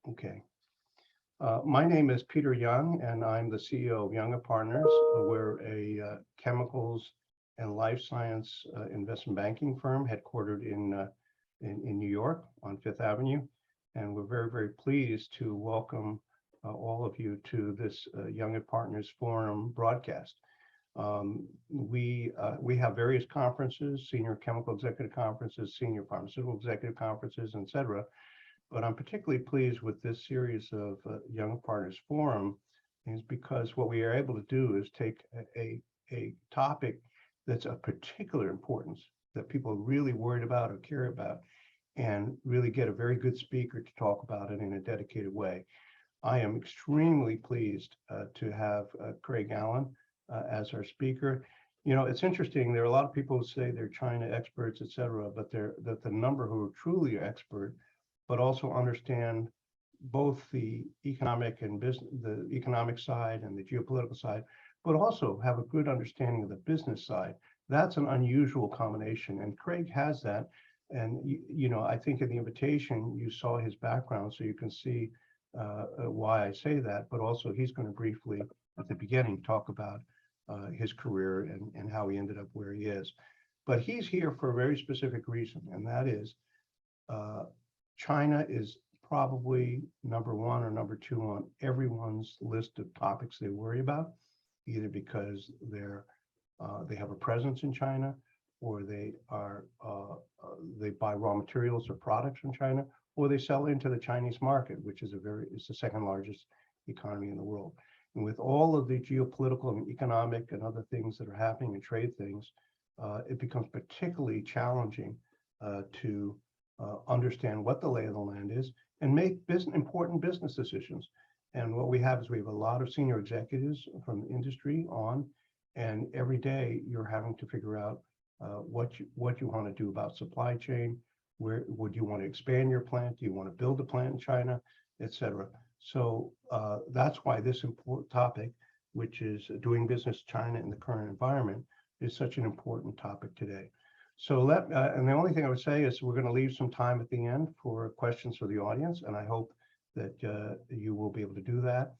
Okay. My name is Peter Young, and I'm the CEO of Young& Partners. We're a chemicals and life science investment banking firm headquartered in New York on Fifth Avenue. And we're very, very pleased to welcome all of you to this Young& Partners Forum broadcast. We have various conferences, senior chemical executive conferences, senior pharmaceutical executive conferences, et cetera. But I'm particularly pleased with this series of Young Partners Forum is because what we are able to do is take a topic that's of particular importance that people are really worried about or care about, and really get a very good speaker to talk about it in a dedicated way. I am extremely pleased to have Craig Allen as our speaker. You know, it's interesting. There are a lot of people who say they're China experts, et cetera, but that the number who are truly expert, but also understand both the economic and business, the economic side and the geopolitical side, but also have a good understanding of the business side. That's an unusual combination, and Craig has that. And you know, I think in the invitation you saw his background, so you can see why I say that. But also, he's going to briefly at the beginning talk about his career and how he ended up where he is. But he's here for a very specific reason, and that is China is probably number one or number two on everyone's list of topics they worry about, either because they have a presence in China, or they buy raw materials or products from China, or they sell into the Chinese market, which is the second largest economy in the world. And with all of the geopolitical and economic and other things that are happening and trade things, it becomes particularly challenging to understand what the lay of the land is and make important business decisions. And what we have is we have a lot of senior executives from the industry on, and every day you're having to figure out what you want to do about supply chain. Where would you want to expand your plant? Do you want to build a plant in China, et cetera? So that's why this important topic, which is doing business China in the current environment, is such an important topic today. So and the only thing I would say is we're going to leave some time at the end for questions for the audience, and I hope that you will be able to do that.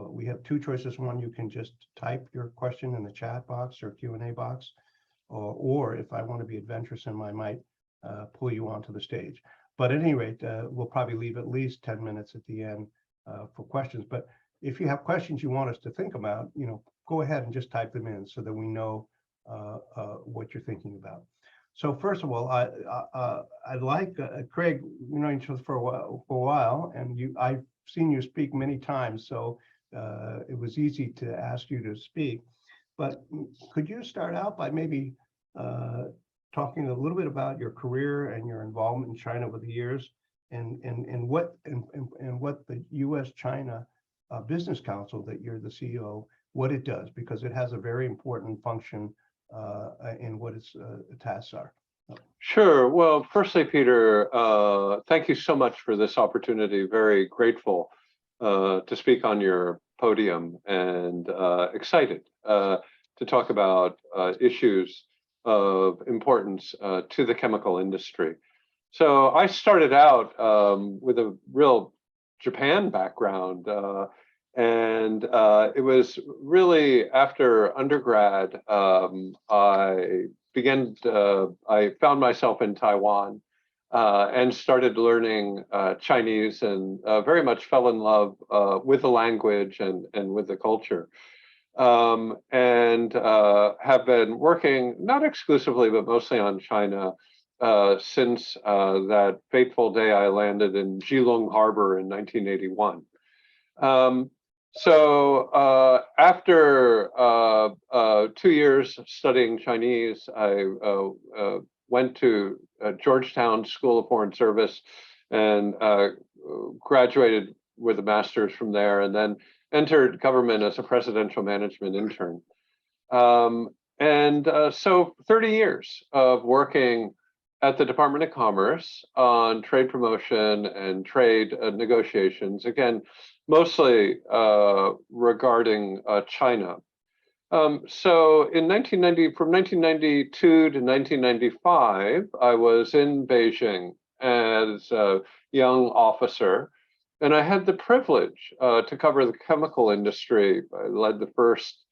We have two choices. One, you can just type your question in the chat box or Q&A box, or if I want to be adventurous, I might pull you onto the stage. But at any rate, we'll probably leave at least 10 minutes at the end for questions. But if you have questions you want us to think about, you know, go ahead and just type them in so that we know what you're thinking about. So first of all, I'd like Craig. You know each other for a while, and I've seen you speak many times, so it was easy to ask you to speak. But could you start out by maybe talking a little bit about your career and your involvement in China over the years, and what the U.S.-China Business Council that you're the CEO, what it does, because it has a very important function in what its tasks are. Sure. Well, firstly, Peter, thank you so much for this opportunity. Very grateful to speak on your podium, and excited to talk about issues of importance to the chemical industry. So I started out with a real Japan background, and it was really after undergrad I found myself in Taiwan and started learning Chinese, and very much fell in love with the language and with the culture. And have been working not exclusively, but mostly on China since that fateful day I landed in Keelung Harbor in 1981. So after 2 years studying Chinese, I went to Georgetown School of Foreign Service and graduated with a master's from there, and then entered government as a presidential management intern. So 30 years of working at the Department of Commerce on trade promotion and trade negotiations, again, mostly regarding China. So in 1990, from 1992 to 1995, I was in Beijing as a young officer, And I had the privilege to cover the chemical industry. I led the first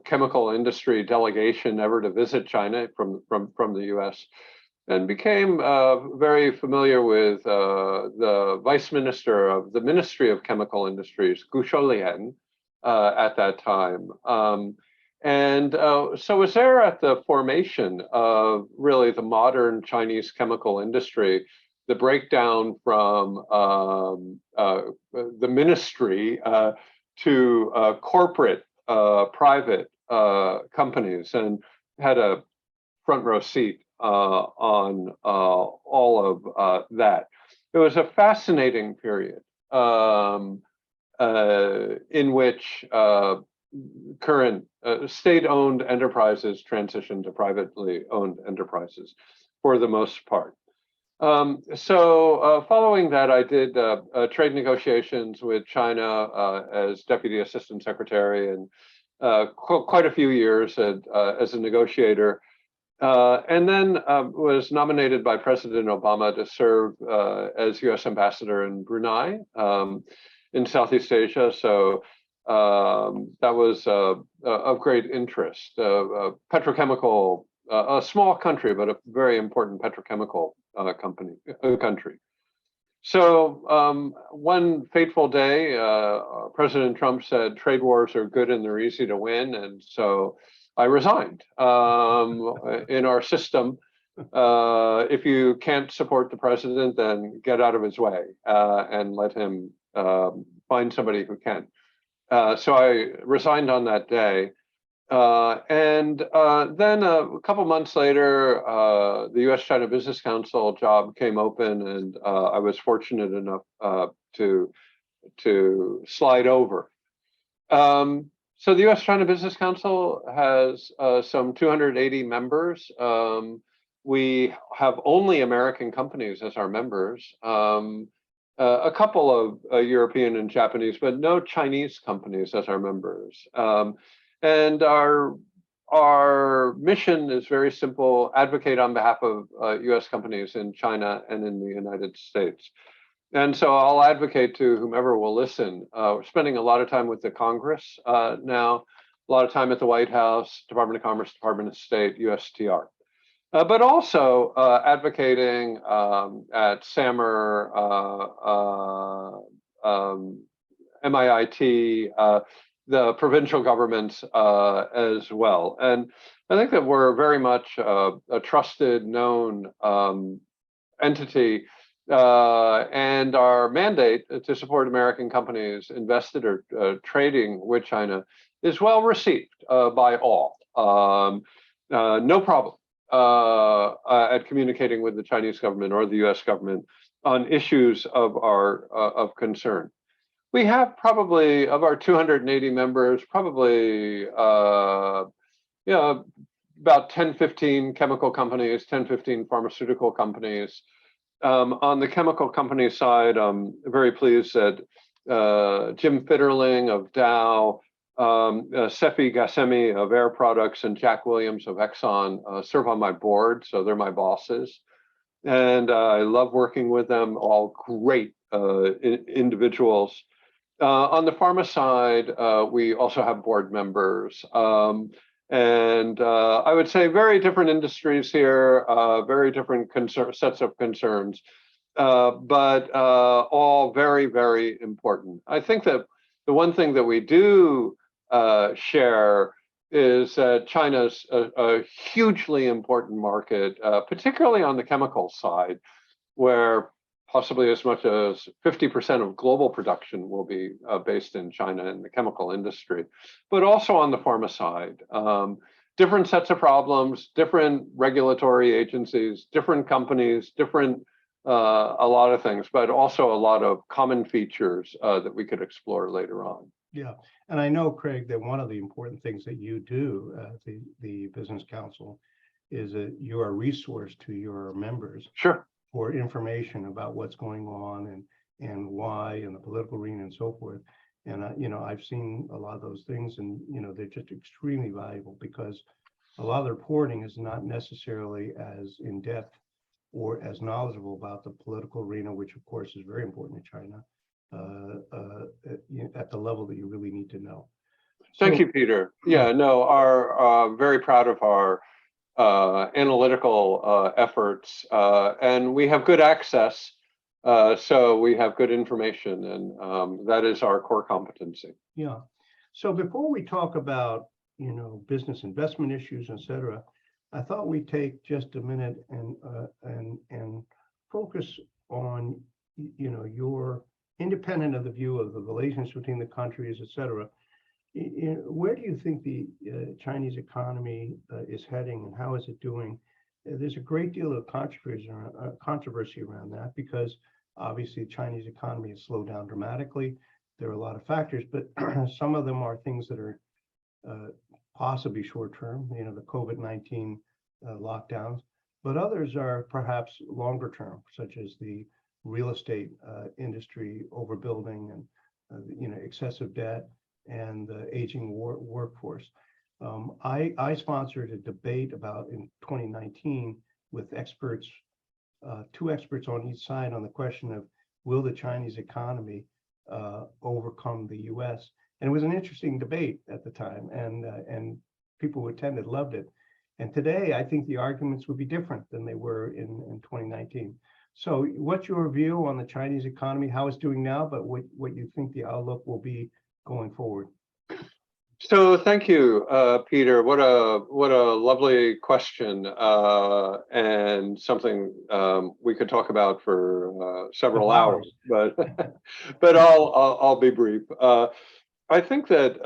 chemical industry delegation ever to visit China from the US, and became very familiar with the vice minister of the Ministry of Chemical Industries, Gu Shoulian, at that time. So was there at the formation of really the modern Chinese chemical industry, the breakdown from the ministry to corporate private companies, and had a front row seat on all of that. It was a fascinating period in which current state-owned enterprises transitioned to privately owned enterprises for the most part. Following that, I did trade negotiations with China as Deputy Assistant Secretary, and quite a few years as a negotiator. And then was nominated by President Obama to serve as U.S. Ambassador in Brunei in Southeast Asia. So that was of great interest. Petrochemical, a small country, but a very important petrochemical country. So one fateful day, President Trump said trade wars are good and they're easy to win, and so I resigned. In our system, if you can't support the president, then get out of his way and let him find somebody who can. So I resigned on that day. Then a couple months later, the U.S.-China Business Council job came open, and I was fortunate enough to slide over. So the U.S.-China Business Council has some 280 members. We have only American companies as our members, a couple of European and Japanese, but no Chinese companies as our members. And our mission is very simple: advocate on behalf of U.S. companies in China and in the United States. And so I'll advocate to whomever will listen. We're spending a lot of time with the Congress now, a lot of time at the White House, Department of Commerce, Department of State, USTR. But also advocating at SAMR, MIIT, the provincial governments as well. And I think that we're very much a trusted, known entity, and our mandate to support American companies invested or trading with China is well received by all. No problem at communicating with the Chinese government or the US government on issues of concern. We have probably, of our 280 members, probably about 10, 15 chemical companies, 10, 15 pharmaceutical companies. On the chemical company side, I'm very pleased that Jim Fitterling of Dow, Sefi Ghasemi of Air Products, and Jack Williams of Exxon serve on my board, so they're my bosses. And I love working with them, all great individuals. On the pharma side, we also have board members. And I would say very different industries here, very different sets of concerns, but all very, very important. I think that the one thing that we do share is that China's a hugely important market, particularly on the chemical side, where possibly as much as 50% of global production will be based in China in the chemical industry, but also on the pharma side. Different sets of problems, different regulatory agencies, different companies, different a lot of things, but also a lot of common features that we could explore later on. Yeah, and I know, Craig, that one of the important things that you do at the Business Council is that you're a resource to your members. Sure. For information about what's going on and why in the political arena and so forth. And I've seen a lot of those things, and they're just extremely valuable because a lot of the reporting is not necessarily as in depth or as knowledgeable about the political arena, which of course is very important in China, at the level that you really need to know. Thank So, you, Peter. Yeah, no, our very proud of our analytical efforts, and we have good access, so we have good information, and that is our core competency. yeah. So before we talk about, business investment issues, et cetera, I thought we'd take just a minute and focus on, your independent of the view of the relations between the countries, et cetera. Where do you think the Chinese economy is heading, and how is it doing? There's a great deal of controversy around that, because obviously the Chinese economy has slowed down dramatically. There are a lot of factors, but some of them are things that are possibly short-term, the COVID-19 lockdowns, but others are perhaps longer term, such as the real estate industry overbuilding and excessive debt and the aging workforce. I sponsored a debate about in 2019 with experts, two experts on each side, on the question of, will the Chinese economy overcome the US? And it was an interesting debate at the time, and people who attended loved it. And today, I think the arguments would be different than they were in 2019. So what's your view on the Chinese economy, how it's doing now, but what you think the outlook will be going forward? So thank you, Peter. What a lovely question, and something we could talk about for several hours. But but I'll be brief. I think that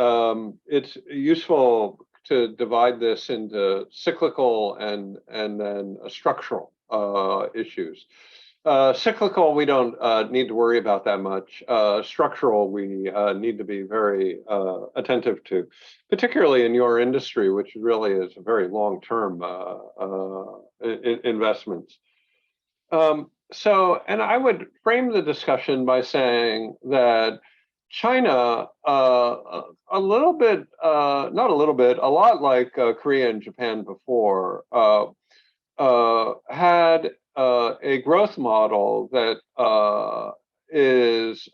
it's useful to divide this into cyclical and then structural issues. Cyclical, we don't need to worry about that much. Structural, we need to be very attentive to, particularly in your industry, which really is a very long-term investments. And I would frame the discussion by saying that China, a little bit, not a little bit, a lot like Korea and Japan before, had a growth model that is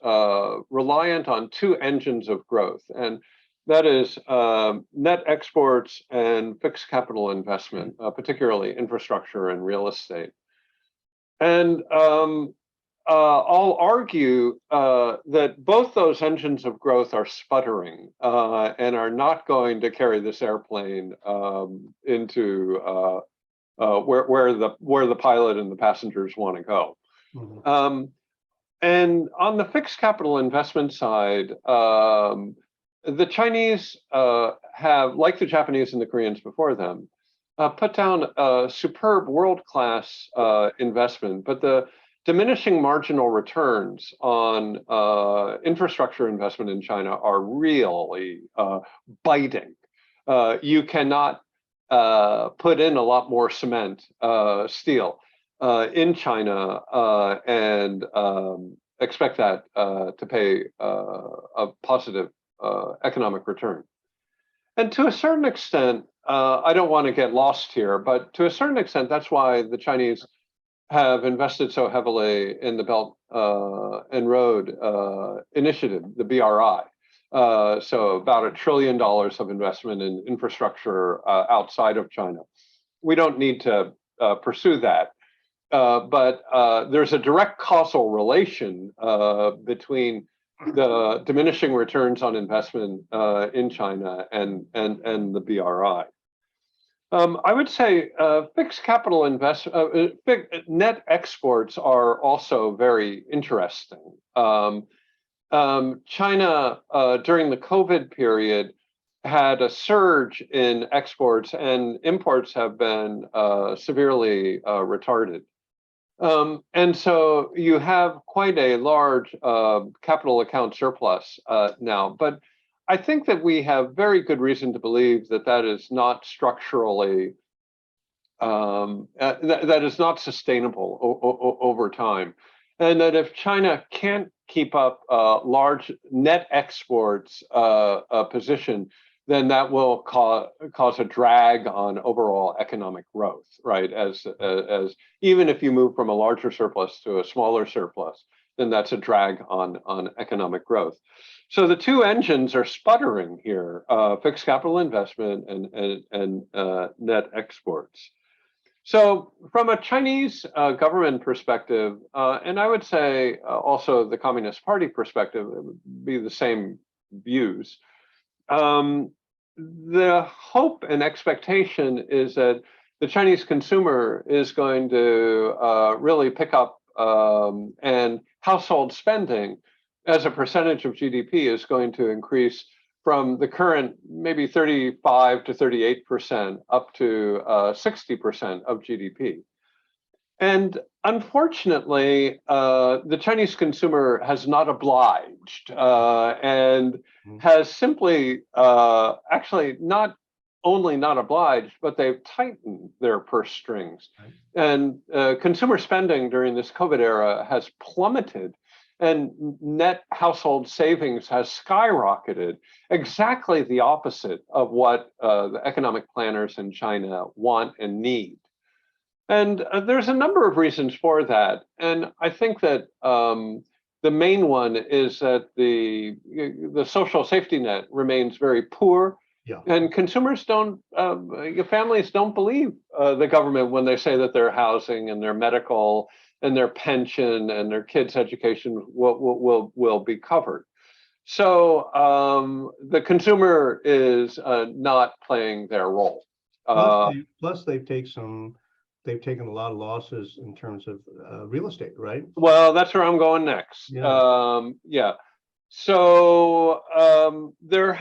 reliant on two engines of growth, and that is net exports and fixed capital investment, particularly infrastructure and real estate. And I'll argue that both those engines of growth are sputtering and are not going to carry this airplane into where the pilot and the passengers want to go. Mm-hmm. And on the fixed capital investment side, the Chinese have, like the Japanese and the Koreans before them, put down a superb world-class investment, but the diminishing marginal returns on infrastructure investment in China are really biting. You cannot put in a lot more cement, steel in China and expect that to pay a positive economic return. And to a certain extent, I don't want to get lost here, but to a certain extent, that's why the Chinese have invested so heavily in the Belt and Road Initiative, the BRI. So about $1 trillion of investment in infrastructure outside of China. We don't need to pursue that, but there's a direct causal relation between the diminishing returns on investment in China and the BRI. I would say fixed capital net exports are also very interesting. China, during the COVID period, had a surge in exports, and imports have been severely retarded. And so you have quite a large capital account surplus now. But I think that we have very good reason to believe that that is not structurally, that is not sustainable over time. And that if China can't keep up large net exports position, then that will cause a drag on overall economic growth, right? As even if you move from a larger surplus to a smaller surplus, then that's a drag on economic growth. So the two engines are sputtering here: fixed capital investment and net exports. So from a Chinese government perspective, and I would say also the Communist Party perspective, it would be the same views. The hope and expectation is that the Chinese consumer is going to really pick up, and household spending as a percentage of GDP is going to increase from the current maybe 35 to 38% up to 60% of GDP. And unfortunately, the Chinese consumer has not obliged and has simply actually not only not obliged, but they've tightened their purse strings. Right. And consumer spending during this COVID era has plummeted, and net household savings has skyrocketed, exactly the opposite of what the economic planners in China want and need. And there's a number of reasons for that. And I think that the main one is that the social safety net remains very poor. Yeah. And consumers don't, families don't believe the government when they say that their housing and their medical and their pension and their kids' education will be covered. So the consumer is not playing their role. Plus they've taken a lot of losses in terms of real estate, right? Well, that's where I'm going next. Yeah. So there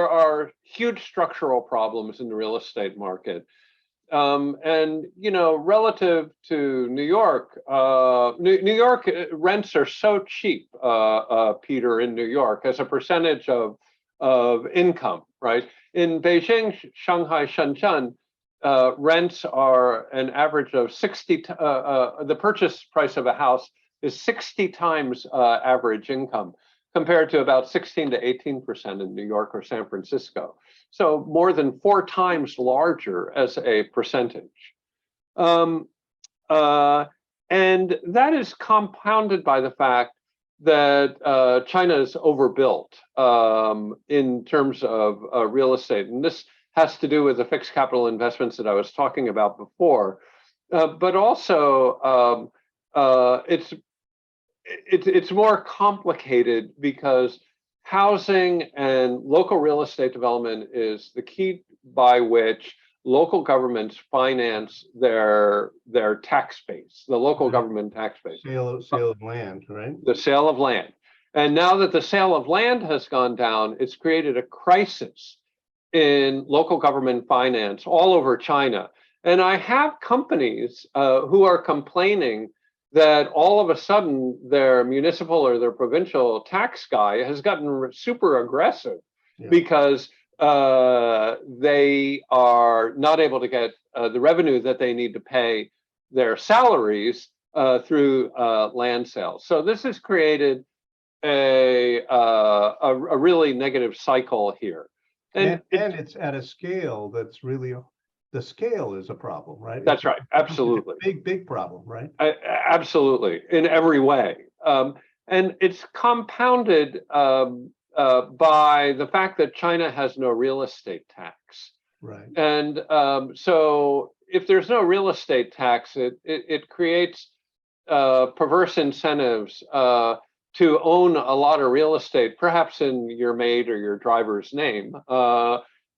are huge structural problems in the real estate market. And, you know, relative to New York, New York rents are so cheap, Peter, in New York as a percentage of income, right? In Beijing, Shanghai, Shenzhen, rents are an average of 60, the purchase price of a house is 60 times average income, compared to about 16 to 18% in New York or San Francisco. So more than 4 times larger as a percentage. And that is compounded by the fact that China is overbuilt in terms of real estate. And this has to do with the fixed capital investments that I was talking about before. But also, it's more complicated because housing and local real estate development is the key by which local governments finance their tax base, the local government tax base. Sale of land, right? The sale of land. And now that the sale of land has gone down, it's created a crisis in local government finance all over China. And I have companies who are complaining that all of a sudden their municipal or their provincial tax guy has gotten super aggressive because they are not able to get the revenue that they need to pay their salaries through land sales. So this has created a really negative cycle here. And it's at a scale that's really, the scale is a problem, right? That's right. Absolutely. Big problem, right? Absolutely. In every way. And it's compounded by the fact that China has no real estate tax. Right. And so if there's no real estate tax, it creates perverse incentives to own a lot of real estate, perhaps in your maid or your driver's name,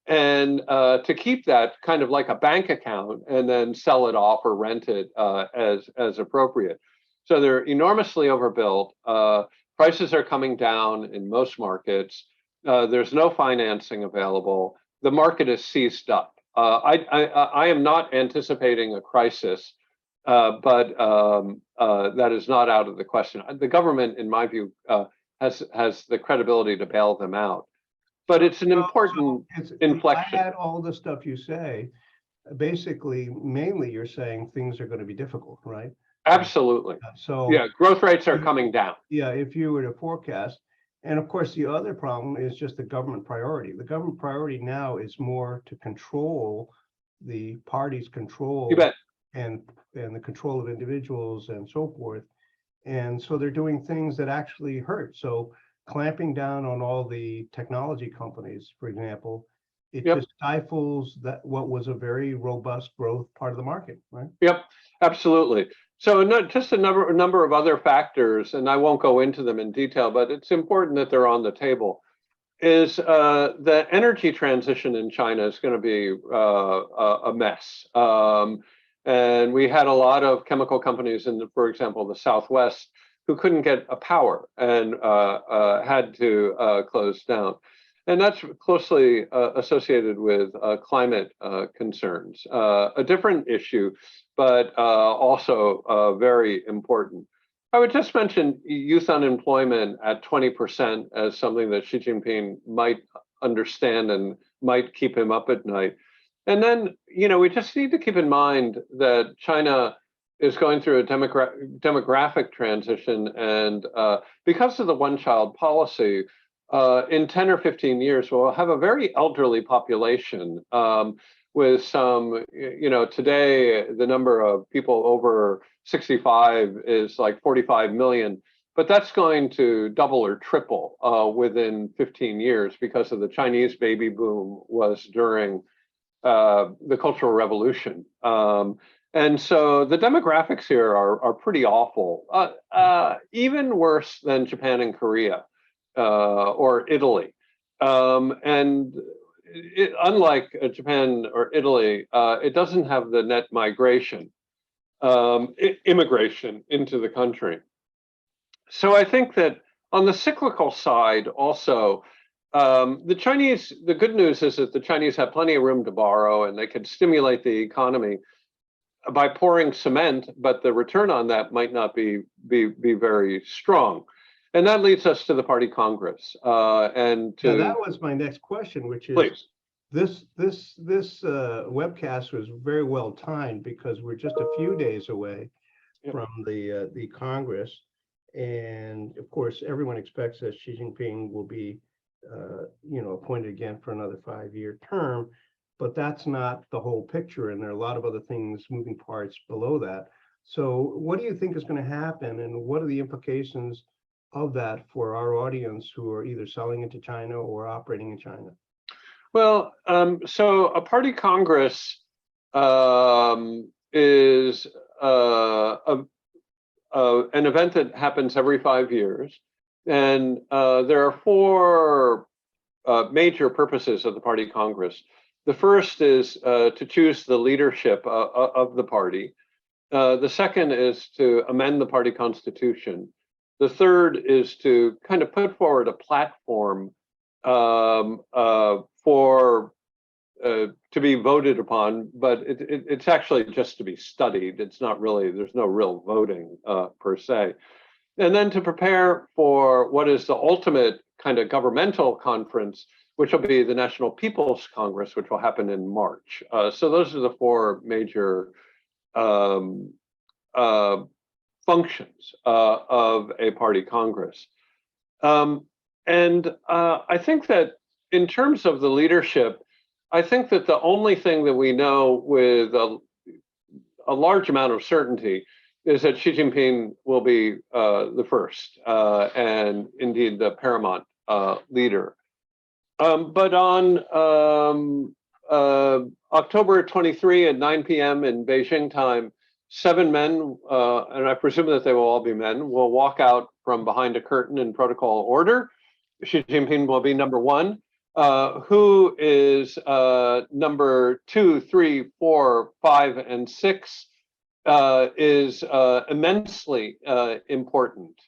and to keep that kind of like a bank account and then sell it off or rent it as appropriate. So they're enormously overbuilt. Prices are coming down in most markets. There's no financing available. The market is seized up. I am not anticipating a crisis, but that is not out of the question. The government, in my view, has the credibility to bail them out. But it's an important inflection. I had all the stuff you say. Basically, mainly you're saying things are going to be difficult, right? Absolutely. So yeah, growth rates are coming down. Yeah, if you were to forecast, And of course, the other problem is just the government priority. The government priority now is more to control the party's You control bet. and the control of individuals and so forth. And so they're doing things that actually hurt. So clamping down on all the technology companies, for example, it Yep. just stifles that what was a very robust growth part of the market, right? Yep, absolutely. So not just a number of other factors, and I won't go into them in detail, but it's important that they're on the table. Is the energy transition in China is going to be a mess. And we had a lot of chemical companies in, for example, the Southwest, who couldn't get a power and had to close down. And that's closely associated with climate concerns. A different issue, but also very important. I would just mention youth unemployment at 20% as something that Xi Jinping might understand and might keep him up at night. And then, we just need to keep in mind that China is going through a demographic transition. And because of the one-child policy, in 10 or 15 years, we'll have a very elderly population with some, today the number of people over 65 is like 45 million, but that's going to double or triple within 15 years because of the Chinese baby boom was during the Cultural Revolution. And so the demographics here are pretty awful, even worse than Japan and Korea or Italy. And unlike Japan or Italy, it doesn't have the net migration, immigration into the country. So I think that on the cyclical side also, the good news is that the Chinese have plenty of room to borrow and they can stimulate the economy by pouring cement, but the return on that might not be very strong. And that leads us to the Party Congress. And to that was my next question, which is, please. This webcast was very well timed because we're just a few days away from the Congress, and of course, everyone expects that Xi Jinping will be, appointed again for another 5-year term, but that's not the whole picture, and there are a lot of other things, moving parts below that. So, what do you think is going to happen, and what are the implications of that for our audience who are either selling into China or operating in China? Well, so a Party Congress is an event that happens every 5 years. And there are 4 major purposes of the Party Congress. The first is to choose the leadership of the party. The second is to amend the party constitution. The third is to kind of put forward a platform for to be voted upon, but it's actually just to be studied. It's not really, there's no real voting per se. And then to prepare for what is the ultimate kind of governmental conference, which will be the National People's Congress, which will happen in March. So those are the 4 major functions of a party Congress. And I think that in terms of the leadership, I think that the only thing that we know with a large amount of certainty is that Xi Jinping will be the first and indeed the paramount leader. But on October 23 at 9 p.m. in Beijing time, 7 men, and I presume that they will all be men, will walk out from behind a curtain in protocol order. Xi Jinping will be number 1. Who is number 2, 3, 4, 5, and 6 is immensely important.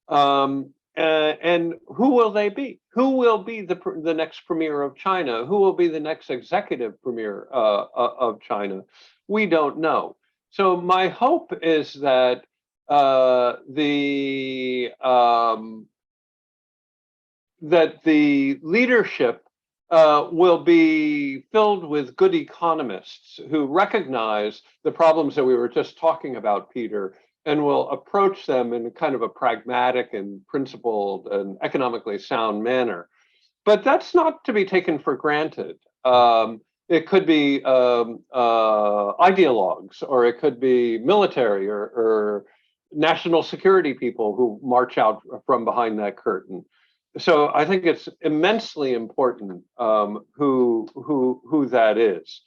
And who will they be? Who will be the next premier of China? Who will be the next executive premier of China? We don't know. So my hope is that the leadership will be filled with good economists who recognize the problems that we were just talking about, Peter, and will approach them in kind of a pragmatic and principled and economically sound manner. But that's not to be taken for granted. It could be ideologues, or it could be military or national security people who march out from behind that curtain. So I think it's immensely important who that is.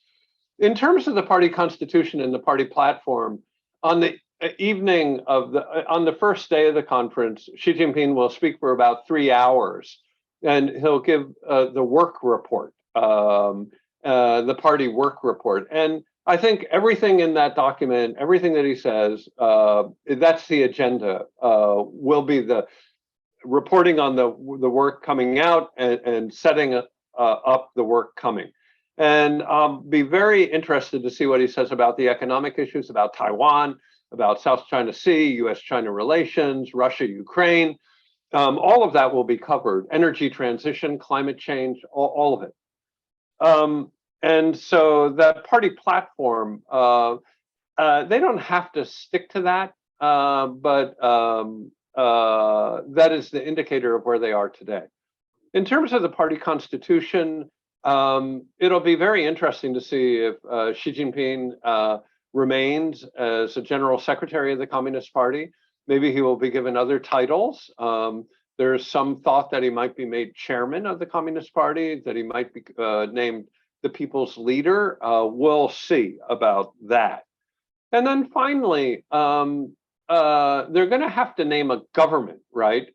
In terms of the party constitution and the party platform, on the evening of on the first day of the conference, Xi Jinping will speak for about 3 hours, and he'll give the work report, the party work report. And I think everything in that document, everything that he says, that's the agenda, will be the reporting on the work coming out and setting up the work coming. And be very interested to see what he says about the economic issues, about Taiwan, about South China Sea, US-China relations, Russia, Ukraine. All of that will be covered. Energy transition, climate change, all of it. And so that party platform, they don't have to stick to that, but that is the indicator of where they are today. In terms of the party constitution, it'll be very interesting to see if Xi Jinping remains as a general secretary of the Communist Party. Maybe he will be given other titles. There's some thought that he might be made chairman of the Communist Party, that he might be named the people's leader. We'll see about that. And then finally, they're going to have to name a government, right?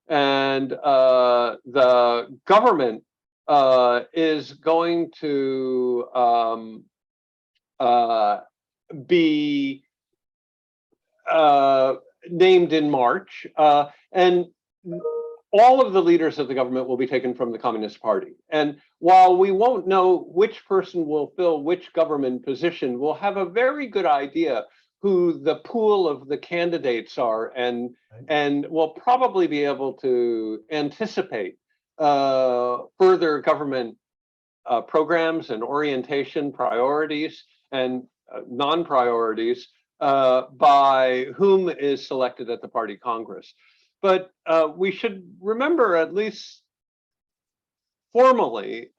And the government is going to be named in March, and all of the leaders of the government will be taken from the Communist Party. And while we won't know which person will fill which government position, we'll have a very good idea who the pool of the candidates are, and we'll probably be able to anticipate further government programs and orientation, priorities and non-priorities by whom is selected at the party Congress. But we should remember, at least formally,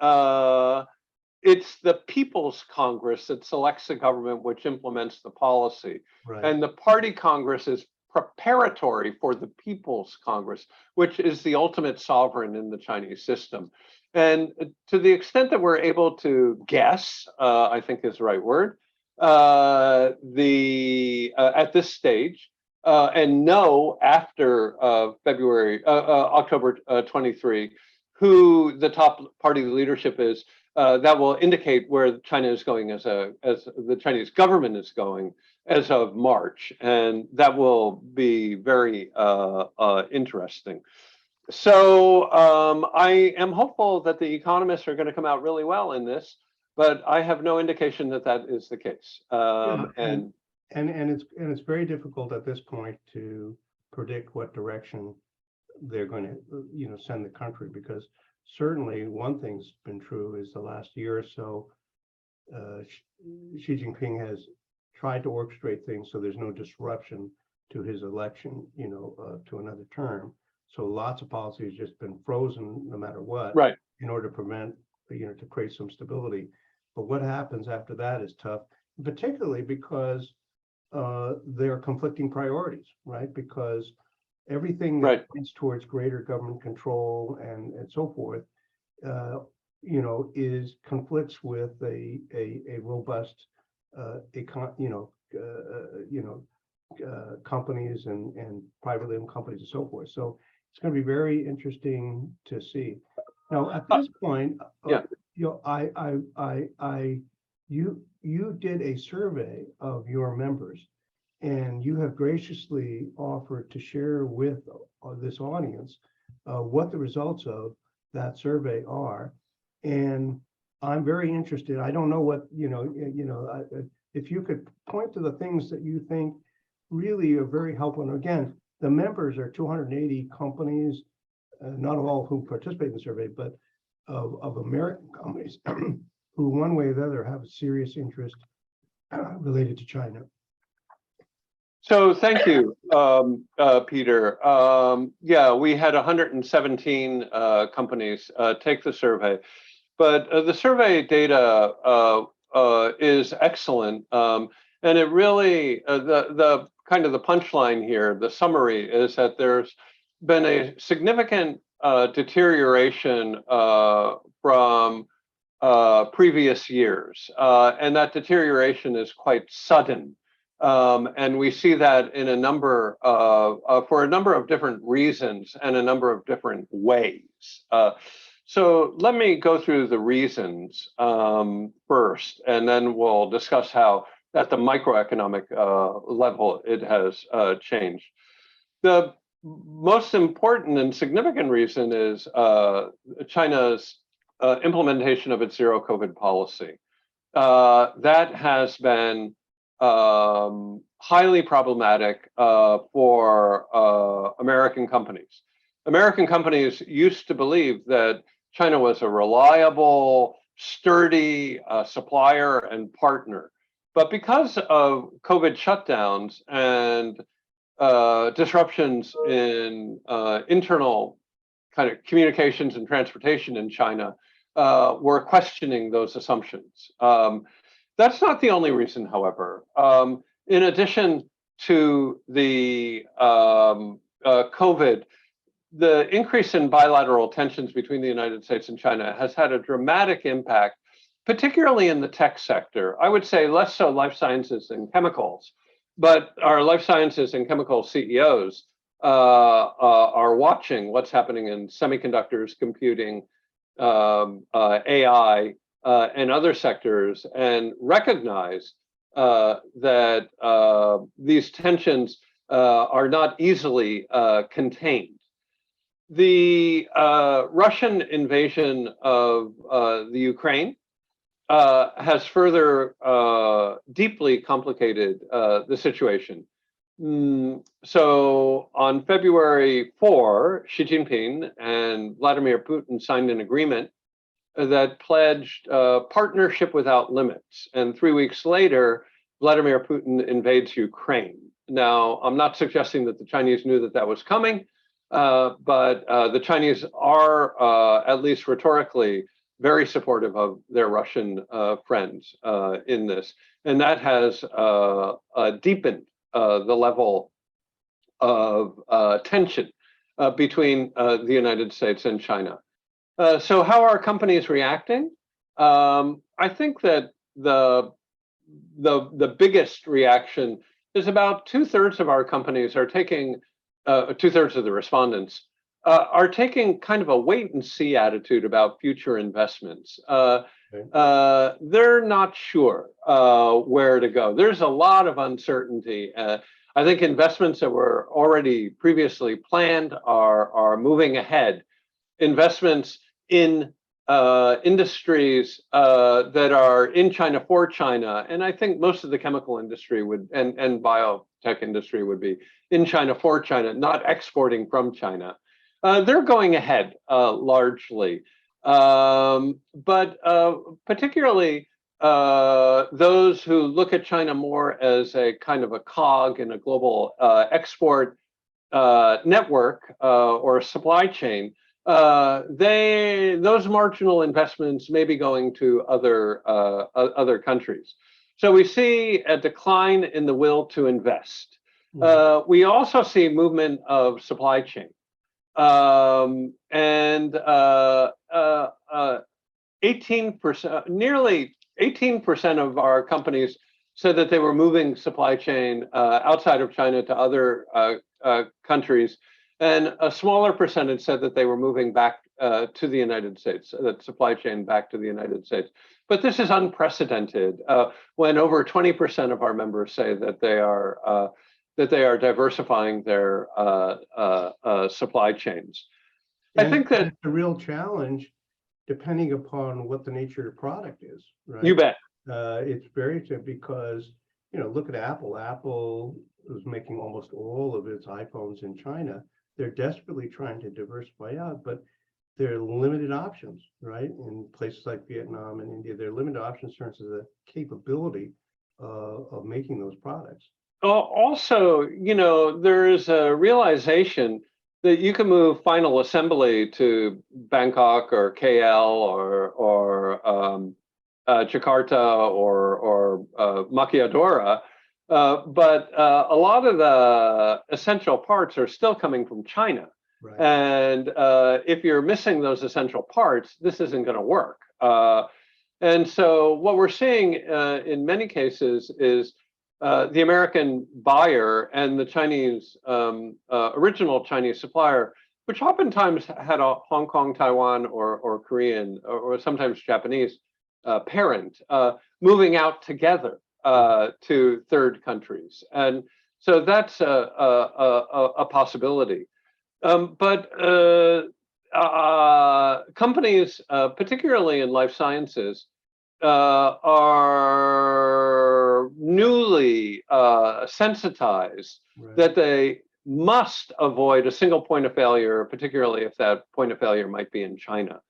it's the People's Congress that selects the government which implements the policy. Right. And the party Congress is preparatory for the People's Congress, which is the ultimate sovereign in the Chinese system. And to the extent that we're able to guess, I think is the right word, at this stage, and know after October 23, who the top party leadership is, that will indicate where China is going as the Chinese government is going as of March, and that will be very interesting. So I am hopeful that the economists are going to come out really well in this, but I have no indication that that is the case. And it's very difficult at this point to predict what direction they're going to, send the country, because certainly one thing's been true is the last year or so, Xi Jinping has tried to orchestrate things so there's no disruption to his election, to another term. So lots of policy has just been frozen no matter what, right, in order to prevent, to create some stability. But what happens after that is tough, particularly because there are conflicting priorities, right? Because everything that points towards greater government control and so forth, conflicts with a robust companies and privately owned companies and so forth. So it's going to be very interesting to see. Now, at this point, you did a survey of your members, and you have graciously offered to share with this audience what the results of that survey are. And I'm very interested. I don't know what, if you could point to the things that you think really are very helpful. And again, the members are 280 companies, not all who participate in the survey, but of American companies who one way or the other have a serious interest related to China. So thank you, Peter. Yeah, we had 117 companies take the survey, but the survey data is excellent, and it really the kind of the punchline here, the summary is that there's been a significant deterioration from previous years, and that deterioration is quite sudden. And we see that in a number of, for a number of different reasons and a number of different ways. So let me go through the reasons first, and then we'll discuss how at the microeconomic level it has changed. The most important and significant reason is China's implementation of its zero COVID policy. That has been highly problematic for American companies. American companies used to believe that China was a reliable, sturdy supplier and partner. But because of COVID shutdowns and disruptions in internal kind of communications and transportation in China, we're questioning those assumptions. That's not the only reason, however. In addition to the COVID, the increase in bilateral tensions between the United States and China has had a dramatic impact, particularly in the tech sector. I would say less so life sciences and chemicals, but our life sciences and chemical CEOs are watching what's happening in semiconductors, computing, AI, and other sectors, and recognize that these tensions are not easily contained. The Russian invasion of the Ukraine has further deeply complicated the situation. So on February 4, Xi Jinping and Vladimir Putin signed an agreement that pledged partnership without limits. And 3 weeks later, Vladimir Putin invades Ukraine. Now, I'm not suggesting that the Chinese knew that that was coming, but the Chinese are, at least rhetorically, very supportive of their Russian friends in this. And that has deepened the level of tension between the United States and China. So how are companies reacting? I think that the biggest reaction is about 2/3 of our companies are taking, 2/3 of the respondents are taking kind of a wait and see attitude about future investments. They're not sure where to go. There's a lot of uncertainty. I think investments that were already previously planned are moving ahead. Investments in industries that are in China for China, and I think most of the chemical industry would and biotech industry would be in China for China, not exporting from China. They're going ahead largely, but particularly those who look at China more as a kind of a cog in a global export network or supply chain. Those marginal investments may be going to other countries. So we see a decline in the will to invest. We also see movement of supply chain, and 18%, nearly 18% of our companies said that they were moving supply chain outside of China to other countries. And a smaller percentage said that they were moving back to the United States, that supply chain back to the United States. But this is unprecedented when over 20% of our members say that they are diversifying their supply chains. And I think that the real challenge, depending upon what the nature of the product is, right? You bet. It's very because, look at Apple. Apple is making almost all of its iPhones in China. They're desperately trying to diversify out, but there are limited options, right? In places like Vietnam and India, there are limited options in terms of the capability of making those products. Also, there is a realization that you can move final assembly to Bangkok or KL or Jakarta or Maquiadora, but a lot of the essential parts are still coming from China. Right. And if you're missing those essential parts, this isn't going to work. And so what we're seeing in many cases is the American buyer and the Chinese original Chinese supplier, which oftentimes had a Hong Kong, Taiwan, or Korean, or sometimes Japanese parent, moving out together to third countries, and so that's a possibility. But companies, particularly in life sciences, are newly sensitized that they must avoid a single point of failure, particularly if that point of failure might be in China.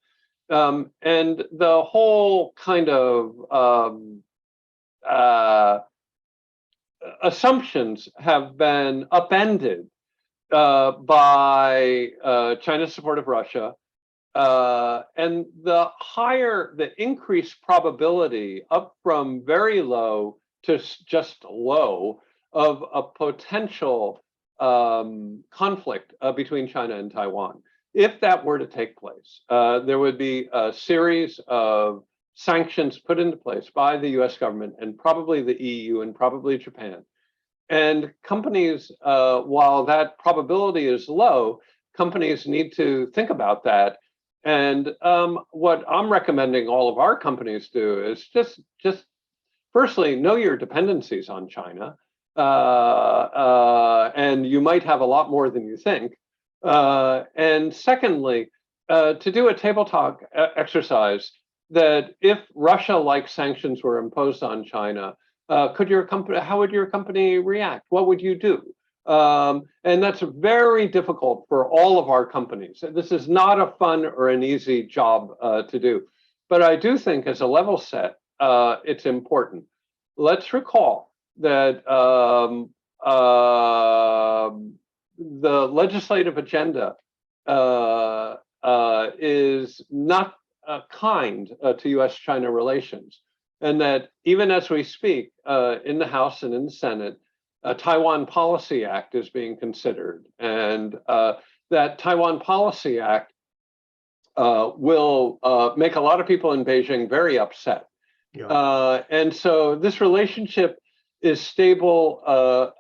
And the whole kind of assumptions have been upended by China's support of Russia, and the increased probability up from very low to just low of a potential conflict between China and Taiwan. If that were to take place, there would be a series of sanctions put into place by the US government and probably the EU and probably Japan. And companies, while that probability is low, companies need to think about that. And what I'm recommending all of our companies do is just firstly, know your dependencies on China. And you might have a lot more than you think. And secondly, to do a table talk exercise that if Russia-like sanctions were imposed on China, how would your company react? What would you do? And that's very difficult for all of our companies. This is not a fun or an easy job to do. But I do think as a level set, it's important. Let's recall that the legislative agenda is not kind to US-China relations. And that even as we speak, in the House and in the Senate, a Taiwan Policy Act is being considered. And that Taiwan Policy Act will make a lot of people in Beijing very upset. Yeah. And so this relationship is stable,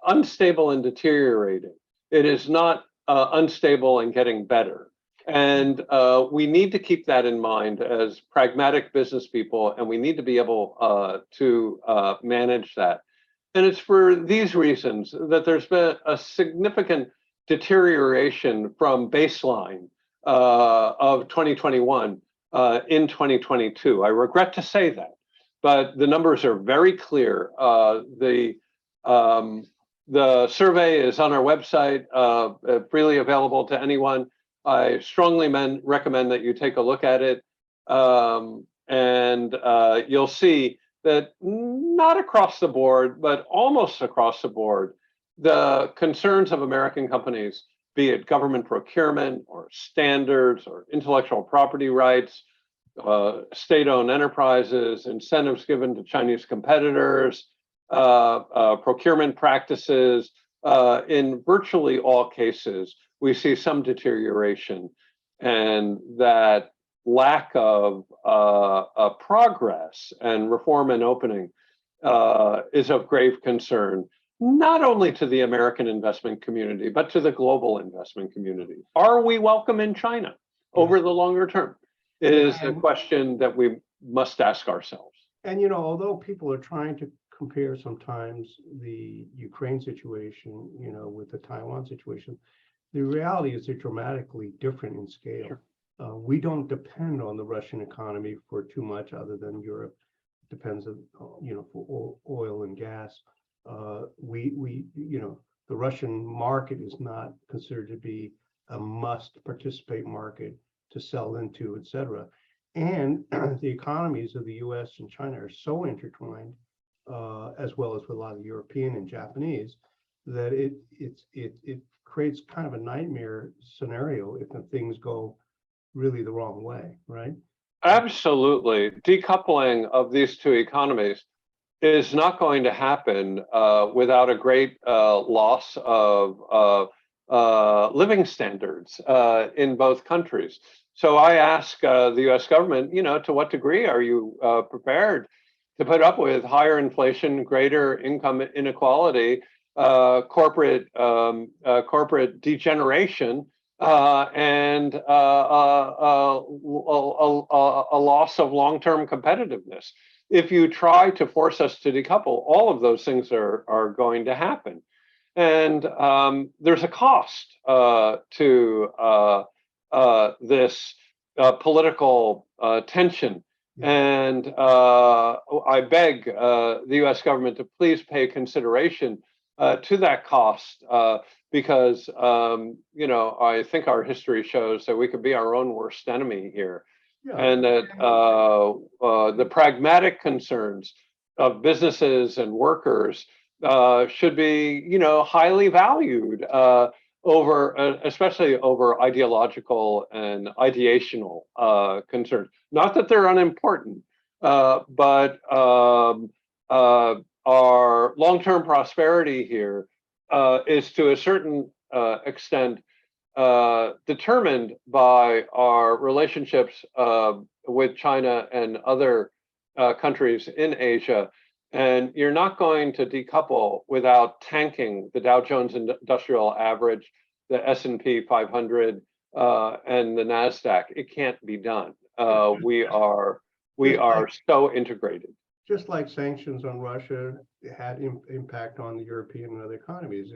unstable and deteriorating. It is not unstable and getting better. And we need to keep that in mind as pragmatic business people, and we need to be able to manage that. And it's for these reasons that there's been a significant deterioration from baseline of 2021 in 2022. I regret to say that, but the numbers are very clear. The survey is on our website, freely available to anyone. I strongly recommend that you take a look at it, and you'll see that not across the board, but almost across the board, the concerns of American companies, be it government procurement or standards or intellectual property rights, state-owned enterprises, incentives given to Chinese competitors, procurement practices, in virtually all cases, we see some deterioration, and that lack of progress and reform and opening is of grave concern, not only to the American investment community, but to the global investment community. Are we welcome in China over the longer term? It is a question that we must ask ourselves. And, although people are trying to compare sometimes the Ukraine situation, with the Taiwan situation, the reality is they're dramatically different in scale. Sure. We don't depend on the Russian economy for too much other than Europe depends on, for oil and gas. The Russian market is not considered to be a must participate market to sell into, et cetera. And the economies of the US and China are so intertwined as well as with a lot of European and Japanese, that it creates kind of a nightmare scenario if the things go really the wrong way, right? Absolutely. Decoupling of these two economies is not going to happen without a great loss of living standards in both countries. So I ask the US government, to what degree are you prepared to put up with higher inflation, greater income inequality, corporate degeneration, and a loss of long-term competitiveness? If you try to force us to decouple, all of those things are going to happen. And there's a cost to this political tension. And I beg the US government to please pay consideration to that cost, because I think our history shows that we could be our own worst enemy here. Yeah. And that the pragmatic concerns of businesses and workers should be, highly valued especially over ideological and ideational concerns. Not that they're unimportant, but our long-term prosperity here is to a certain extent determined by our relationships with China and other countries in Asia. And you're not going to decouple without tanking the Dow Jones Industrial Average, the S&P 500, and the NASDAQ. It can't be done. We are so integrated. Just like sanctions on Russia had impact on the European and other economies.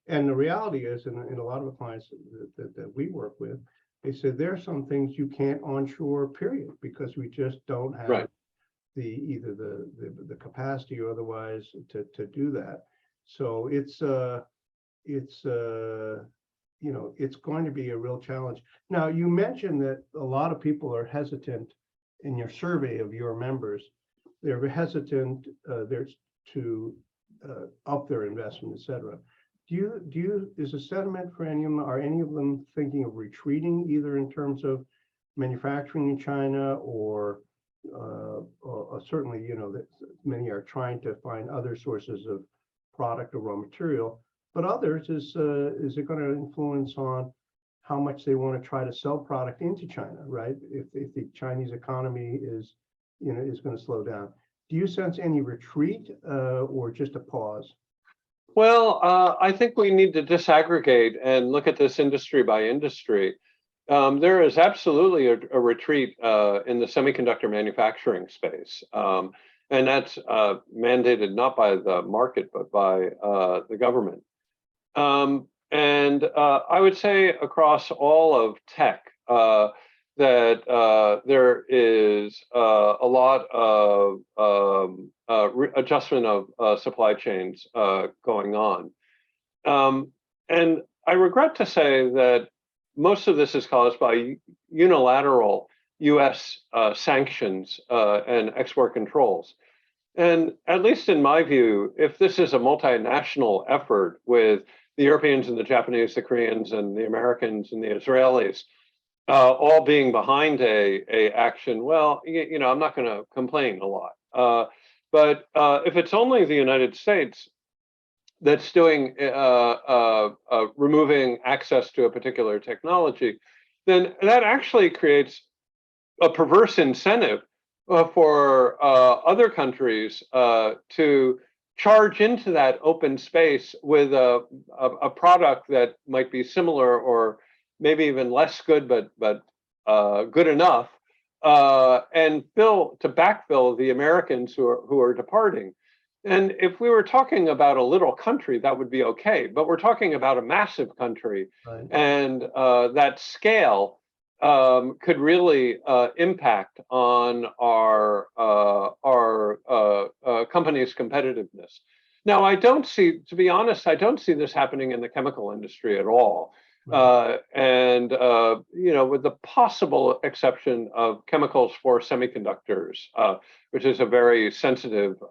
And the reality is, in a lot of the clients that we work with, they said there are some things you can't onshore, period, because we just don't have either the capacity or otherwise to do that. So it's going to be a real challenge. Now, you mentioned that a lot of people are hesitant in your survey of your members. They're hesitant to up their investment, et cetera. Is a sentiment for any of them, are any of them thinking of retreating, either in terms of manufacturing in China or certainly, that many are trying to find other sources of product or raw material, but others is it going to influence on how much they want to try to sell product into China, right? If the Chinese economy is going to slow down. Do you sense any retreat or just a pause? Well, I think we need to disaggregate and look at this industry by industry. There is absolutely a retreat in the semiconductor manufacturing space. And that's mandated not by the market, but by the government. And I would say across all of tech that there is a lot of adjustment of supply chains going on. And I regret to say that most of this is caused by unilateral US sanctions and export controls. And at least in my view, if this is a multinational effort with the Europeans and the Japanese, the Koreans and the Americans and the Israelis all being behind a action, well, I'm not going to complain a lot. But if it's only the United States that's doing removing access to a particular technology, then that actually creates a perverse incentive for other countries to charge into that open space with a product that might be similar or maybe even less good, but good enough, and to backfill the Americans who are departing. And if we were talking about a little country, that would be okay. But we're talking about a massive country, Right. and that scale could really impact on our company's competitiveness. Now, to be honest, I don't see this happening in the chemical industry at all. With the possible exception of chemicals for semiconductors, which is a very sensitive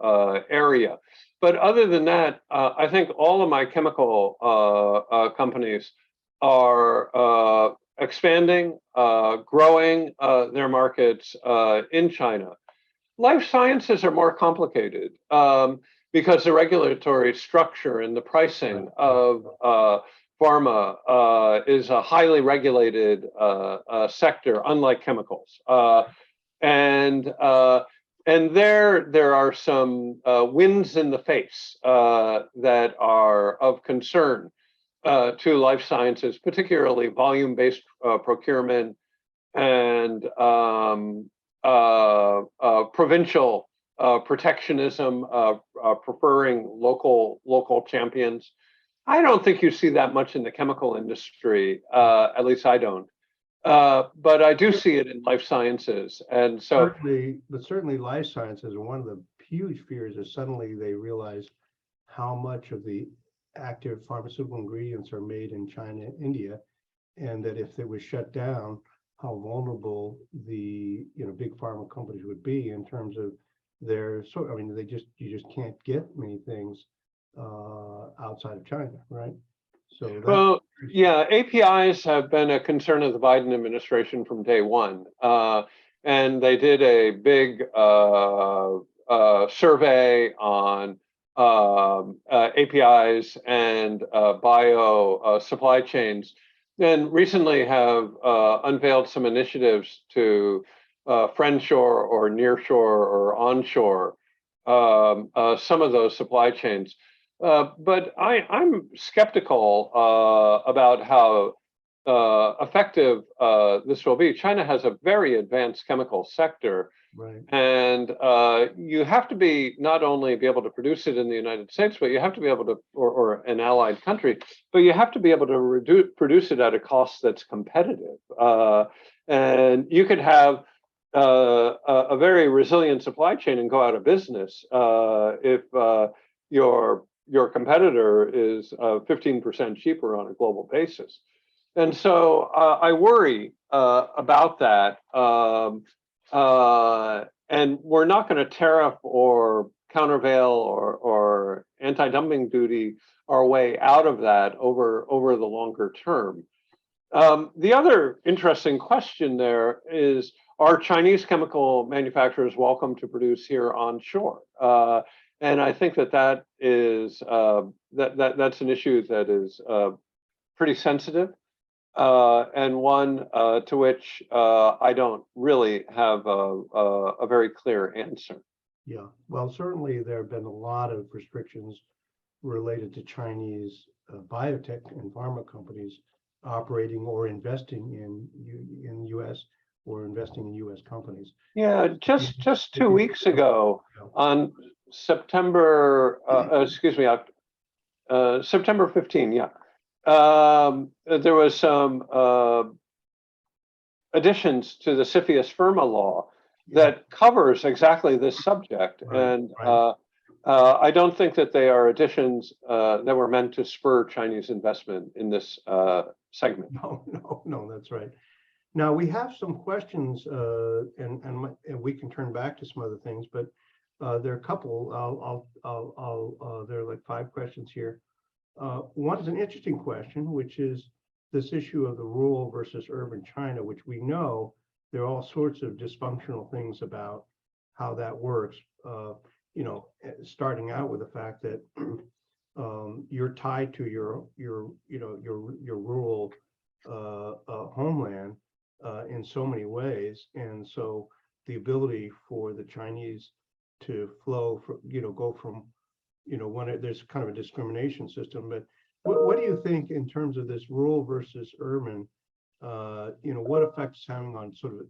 area. But other than that, I think all of my chemical companies are expanding, growing their markets in China. Life sciences are more complicated because the regulatory structure and the pricing of pharma is a highly regulated sector, unlike chemicals. And there are some winds in the face that are of concern to life sciences, particularly volume-based procurement and provincial protectionism, preferring local champions. I don't think you see that much in the chemical industry, at least I don't. But I do see it in life sciences. And so certainly life sciences, one of the huge fears is suddenly they realize how much of the active pharmaceutical ingredients are made in China and India, and that if they were shut down, how vulnerable the big pharma companies would be in terms of their you just can't get many things outside of China, right? So APIs have been a concern of the Biden administration from day one, and they did a big survey on APIs and bio supply chains, and recently have unveiled some initiatives to friendshore or nearshore or onshore some of those supply chains. But I'm skeptical about how effective this will be. China has a very advanced chemical sector, right. And you have to be not only be able to produce it in the United States, but you have to be able to, or an allied country, but you have to be able to produce it at a cost that's competitive. And you could have a very resilient supply chain and go out of business if your competitor is 15% cheaper on a global basis. And so I worry about that. And we're not going to tariff or countervail or anti-dumping duty our way out of that over the longer term. The other interesting question there is, are Chinese chemical manufacturers welcome to produce here onshore? And I think that is that's an issue that is pretty sensitive, and one to which I don't really have a very clear answer. Yeah, well, certainly there have been a lot of restrictions related to Chinese biotech and pharma companies operating or investing in U.S. or investing in U.S. companies. Yeah, just 2 weeks ago, on September, September 15, yeah. There was some additions to the CFIUS-FIRMA law that covers exactly this subject. Right, and I don't think that they are additions that were meant to spur Chinese investment in this segment. No, that's right. Now we have some questions, and we can turn back to some other things, but there are a couple. There are like 5 questions here. One is an interesting question, which is this issue of the rural versus urban China, which we know there are all sorts of dysfunctional things about how that works. Starting out with the fact that you're tied to your rural homeland in so many ways, and so the ability for the Chinese to flow, go from, there's kind of a discrimination system. But what do you think in terms of this rural versus urban? What effects it's having on sort of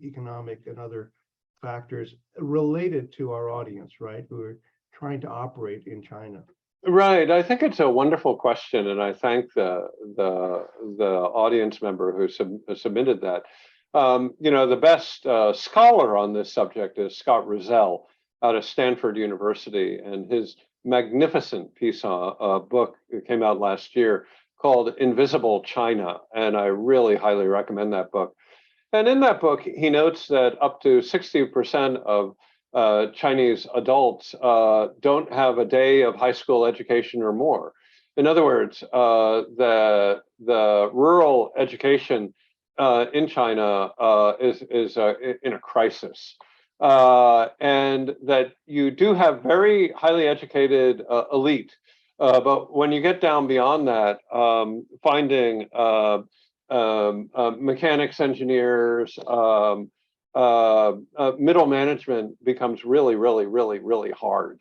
economic and other factors related to our audience, right, who are trying to operate in China? Right. I think it's a wonderful question, and I thank the audience member who submitted that. The best scholar on this subject is Scott Rozelle out of Stanford University, and his magnificent piece, book that came out last year called Invisible China, and I really highly recommend that book. And in that book, he notes that up to 60% of Chinese adults don't have a day of high school education or more. In other words, the rural education in China is in a crisis. And that you do have very highly educated elite. But when you get down beyond that, finding mechanics, engineers, middle management becomes really, really, really, really hard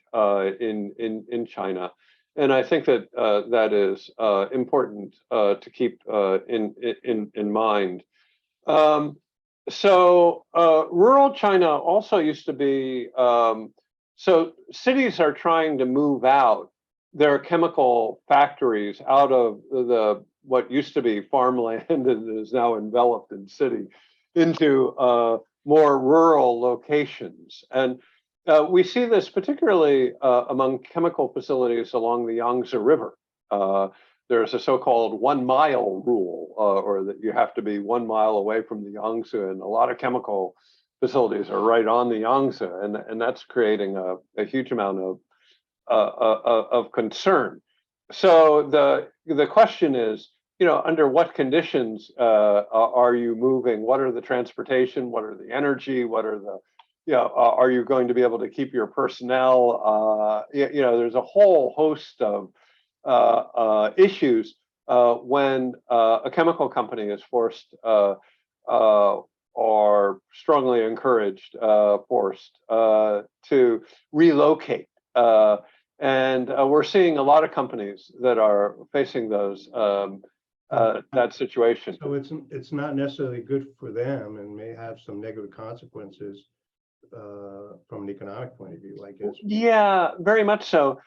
in China. And I think that that is important to keep in mind. Rural China also used to be, so cities are trying to move out their chemical factories out of what used to be farmland and is now enveloped in city into more rural locations. And we see this particularly among chemical facilities along the Yangtze River. There's a so-called 1 mile rule, or that you have to be 1 mile away from the Yangtze, and a lot of chemical facilities are right on the Yangtze, and that's creating a huge amount of concern. So the question is, under what conditions are you moving? What are the transportation? What are the energy? What are the, are you going to be able to keep your personnel? There's a whole host of issues when a chemical company is forced or strongly encouraged, forced to relocate. And we're seeing a lot of companies that are facing that situation. So it's not necessarily good for them and may have some negative consequences from an economic point of view, I guess. Yeah, very much so.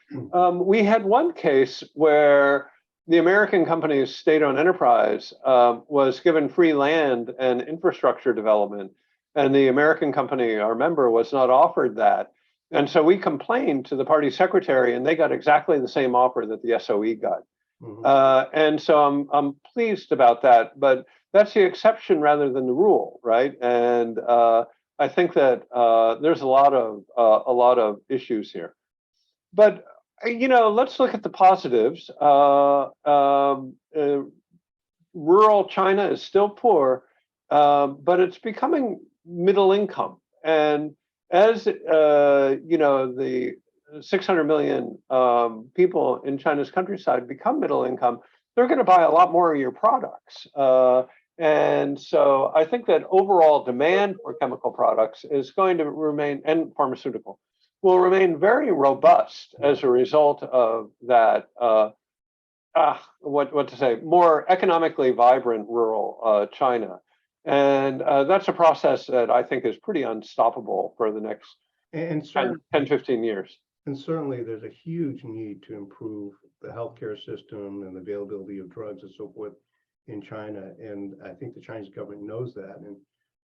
We had one case where the American company's state-owned enterprise was given free land and infrastructure development, and the American company, our member, was not offered that. And so we complained to the party secretary, and they got exactly the same offer that the SOE got. Mm-hmm. And so I'm pleased about that, but that's the exception rather than the rule, right? And I think that there's a lot of issues here. But let's look at the positives. Rural China is still poor, but it's becoming middle income, and as the 600 million people in China's countryside become middle income, they're going to buy a lot more of your products. And so I think that overall demand for chemical products is going to remain, and pharmaceutical, will remain very robust as a result of that, more economically vibrant rural China. And that's a process that I think is pretty unstoppable for the next 10, 15 years. And certainly there's a huge need to improve the healthcare system and the availability of drugs and so forth in China. And I think the Chinese government knows that, and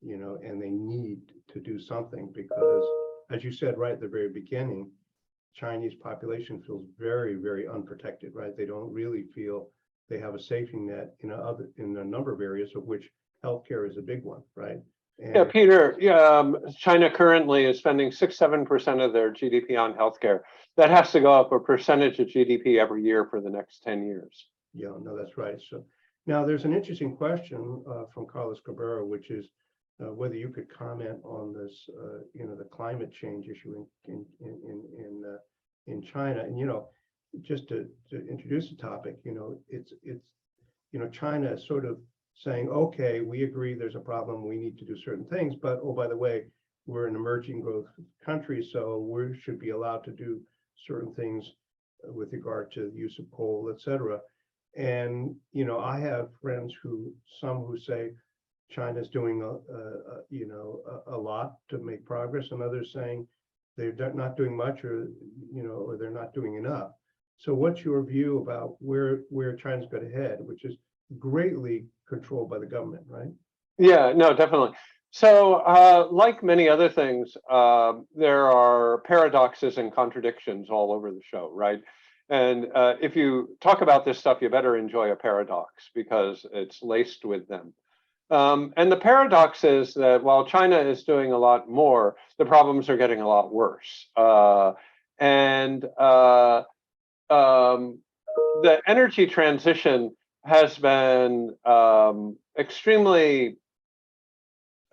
and they need to do something because, as you said right at the very beginning, Chinese population feels very, very unprotected, right? They don't really feel they have a safety net in a number of areas, of which healthcare is a big one, right? And yeah, Peter, China currently is spending 6-7% of their GDP on healthcare. That has to go up a percentage of GDP every year for the next 10 years. Yeah, no, that's right. So now there's an interesting question from Carlos Cabrera, which is whether you could comment on this, the climate change issue in China. And just to introduce the topic, it's China is sort of saying, okay, we agree there's a problem, we need to do certain things, but oh, by the way, we're an emerging growth country, so we should be allowed to do certain things with regard to the use of coal, et cetera. And I have friends who say China's doing a lot to make progress, and others saying they're not doing much, or or they're not doing enough. So what's your view about where China's going to head, which is greatly controlled by the government, right? Yeah, no, definitely. So like many other things, there are paradoxes and contradictions all over the show, right? And if you talk about this stuff, you better enjoy a paradox because it's laced with them. And the paradox is that while China is doing a lot more, the problems are getting a lot worse. And the energy transition has been extremely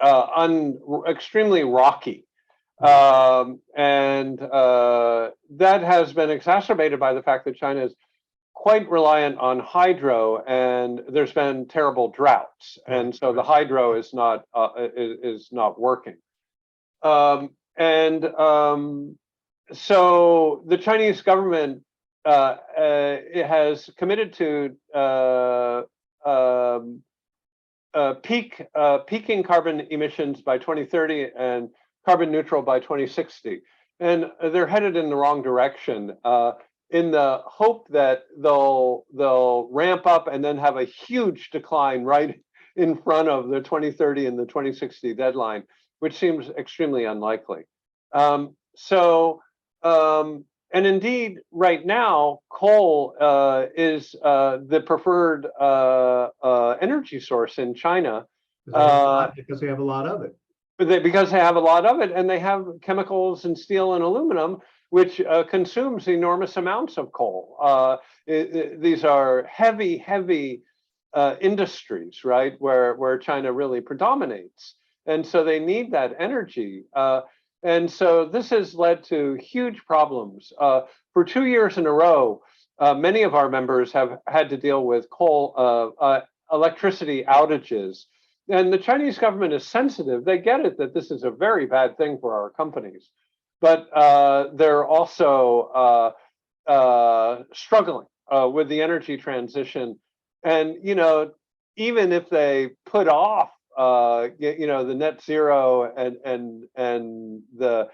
extremely rocky. And that has been exacerbated by the fact that China is quite reliant on hydro, and there's been terrible droughts, and so the hydro is not working. So the Chinese government it has committed to peaking carbon emissions by 2030 and carbon neutral by 2060. And they're headed in the wrong direction in the hope that they'll ramp up and then have a huge decline right in front of the 2030 and the 2060 deadline, which seems extremely unlikely. And indeed, right now, coal is the preferred energy source in China. Because they have a lot of it. Because they have a lot of it, and they have chemicals and steel and aluminum, which consumes enormous amounts of coal. These are heavy industries, right, where China really predominates. And so they need that energy. And so this has led to huge problems. For 2 years in a row, many of our members have had to deal with coal electricity outages. And the Chinese government is sensitive. They get it that this is a very bad thing for our companies. But they're also struggling with the energy transition. And, you know, even if they put off you know, the net zero and the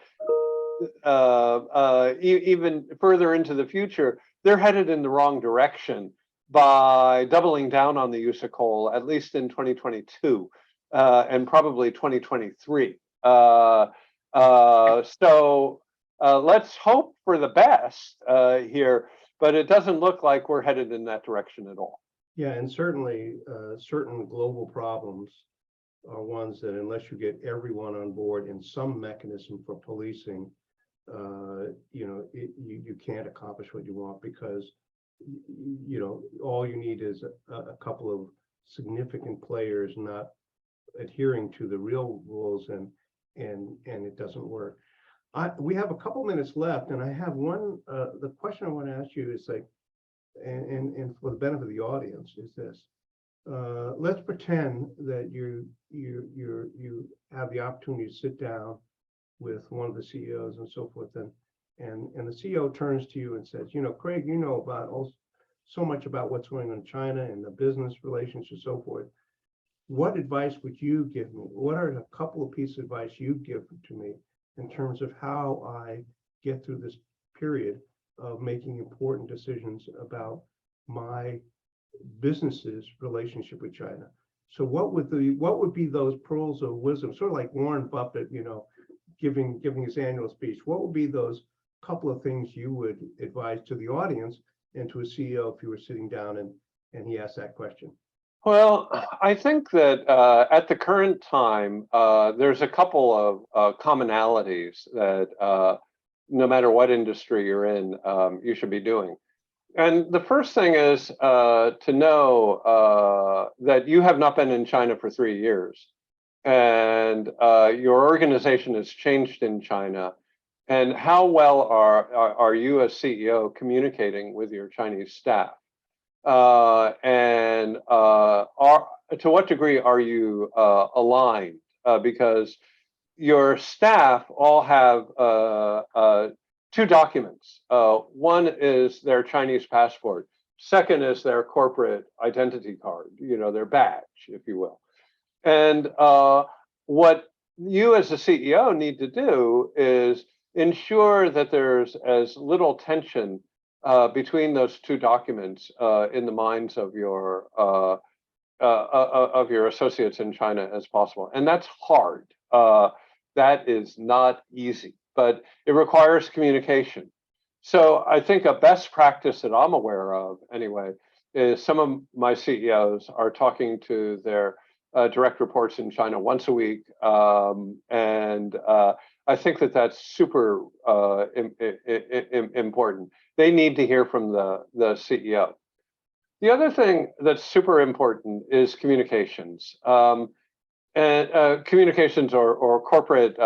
even further into the future, they're headed in the wrong direction by doubling down on the use of coal, at least in 2022 and probably 2023. So let's hope for the best here, but it doesn't look like we're headed in that direction at all. Yeah, and certainly certain global problems are ones that unless you get everyone on board in some mechanism for policing, you know, you can't accomplish what you want, because you know, all you need is a couple of significant players not adhering to the real rules, and it doesn't work. We have a couple minutes left, and I have one. The question I want to ask you is like, and for the benefit of the audience, is this: let's pretend that you have the opportunity to sit down with one of the CEOs and so forth, and the CEO turns to you and says, you know, Craig, you know about so much about what's going on in China and the business relations and so forth. What advice would you give me? What are a couple of pieces of advice you'd give to me in terms of how I get through this period of making important decisions about my business's relationship with China? So what would be those pearls of wisdom, sort of like Warren Buffett, you know, giving his annual speech? What would be those couple of things you would advise to the audience and to a CEO if you were sitting down and he asked that question? Well, I think that at the current time, there's a couple of commonalities that no matter what industry you're in, you should be doing. And the first thing is to know that you have not been in China for 3 years, and your organization has changed in China. And how well are you as CEO communicating with your Chinese staff? And to what degree are you aligned? Because your staff all have 2 documents. One is their Chinese passport. Second is their corporate identity card, you know, their badge, if you will. And what you as a CEO need to do is ensure that there's as little tension between those 2 documents in the minds of your associates in China as possible. And that's hard. That is not easy, but it requires communication. So I think a best practice that I'm aware of, anyway, is some of my CEOs are talking to their direct reports in China once a week, and I think that that's super important. They need to hear from the CEO. The other thing that's super important is communications. And communications or corporate,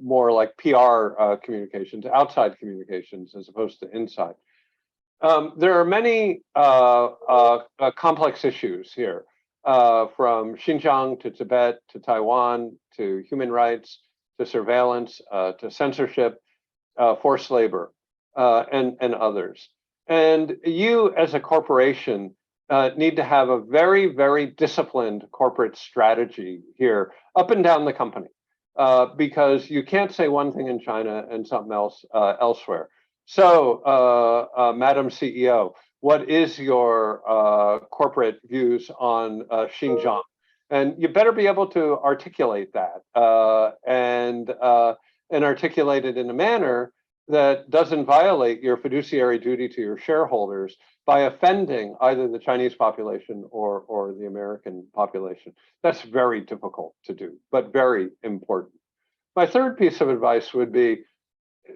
more like PR communications, outside communications as opposed to inside. There are many complex issues here, from Xinjiang to Tibet to Taiwan to human rights to surveillance to censorship, forced labor, and others. And you, as a corporation, need to have a very, very disciplined corporate strategy here, up and down the company, because you can't say one thing in China and something else elsewhere. So, Madam CEO, what is your corporate views on Xinjiang? And you better be able to articulate that and articulate it in a manner that doesn't violate your fiduciary duty to your shareholders by offending either the Chinese population or the American population. That's very difficult to do, but very important. My third piece of advice would be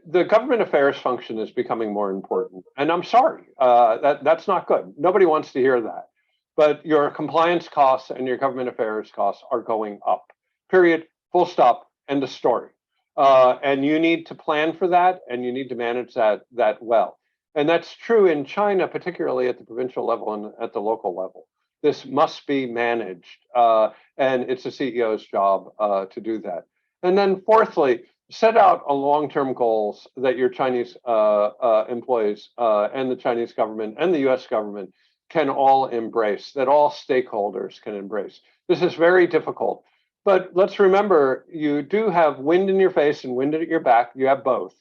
the government affairs function is becoming more important. And I'm sorry, that's not good. Nobody wants to hear that. But your compliance costs and your government affairs costs are going up, period, full stop, end of story. And you need to plan for that, and you need to manage that well. And that's true in China, particularly at the provincial level and at the local level. This must be managed, and it's the CEO's job to do that. And then fourthly, set out a long-term goals that your Chinese employees and the Chinese government and the US government can all embrace, that all stakeholders can embrace. This is very difficult. But let's remember, you do have wind in your face and wind at your back. You have both.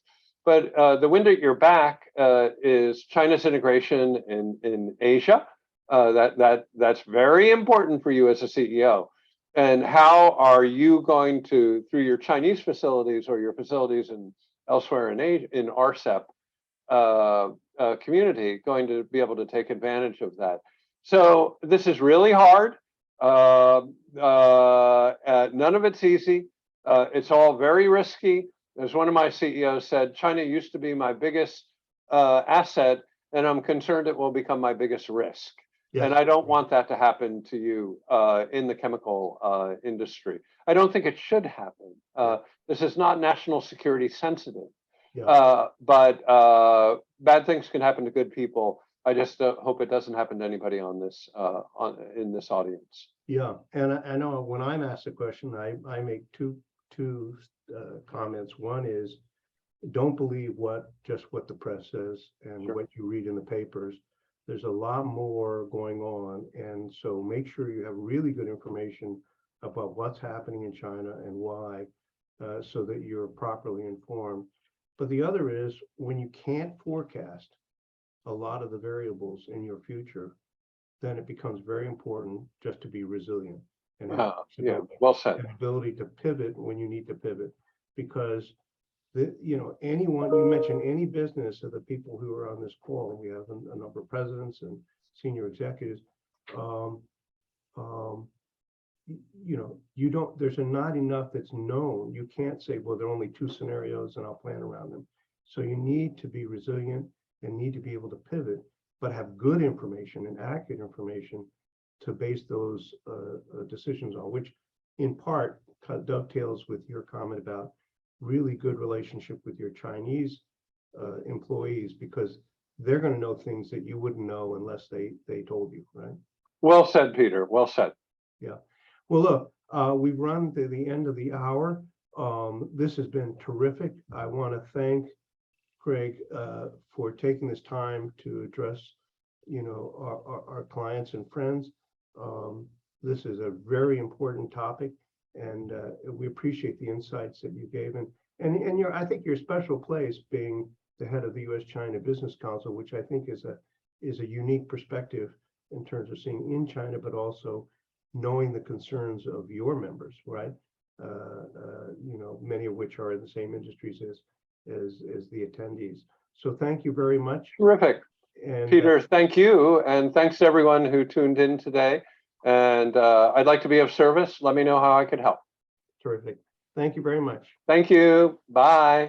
But the wind at your back is China's integration in Asia. That's very important for you as a CEO. And how are you going to, through your Chinese facilities or your facilities elsewhere in Asia, in RCEP community, going to be able to take advantage of that? So this is really hard. None of it's easy. It's all very risky. As one of my CEOs said, China used to be my biggest asset, and I'm concerned it will become my biggest risk. Yes. And I don't want that to happen to you in the chemical industry. I don't think it should happen. This is not national security sensitive. Yeah. But bad things can happen to good people. I just hope it doesn't happen to anybody on this in this audience. Yeah, and I know when I'm asked a question, I make two comments. One is, don't believe just what the press says and sure. What you read in the papers. There's a lot more going on, and so make sure you have really good information about what's happening in China and why, so that you're properly informed. But the other is, when you can't forecast a lot of the variables in your future, then it becomes very important just to be resilient and yeah, well said. An ability to pivot when you need to pivot, because anyone, you mentioned any business of the people who are on this call, we have a number of presidents and senior executives. There's not enough that's known. You can't say, well, there are only two scenarios and I'll plan around them. So you need to be resilient and need to be able to pivot, but have good information and accurate information to base those decisions on, which in part dovetails with your comment about really good relationship with your Chinese employees, because they're going to know things that you wouldn't know unless they told you, right? Well said, Peter. Well said. Yeah. Well, look, we've run to the end of the hour. This has been terrific. I want to thank Craig for taking this time to address, our clients and friends. This is a very important topic, and we appreciate the insights that you gave. And I think your special place being the head of the U.S.-China Business Council, which I think is a unique perspective in terms of seeing in China, but also knowing the concerns of your members, right? Many of which are in the same industries as the attendees. So thank you very much. Terrific. And Peter, thank you. And thanks to everyone who tuned in today. And I'd like to be of service. Let me know how I could help. terrific. Thank you very much. Thank you. Bye.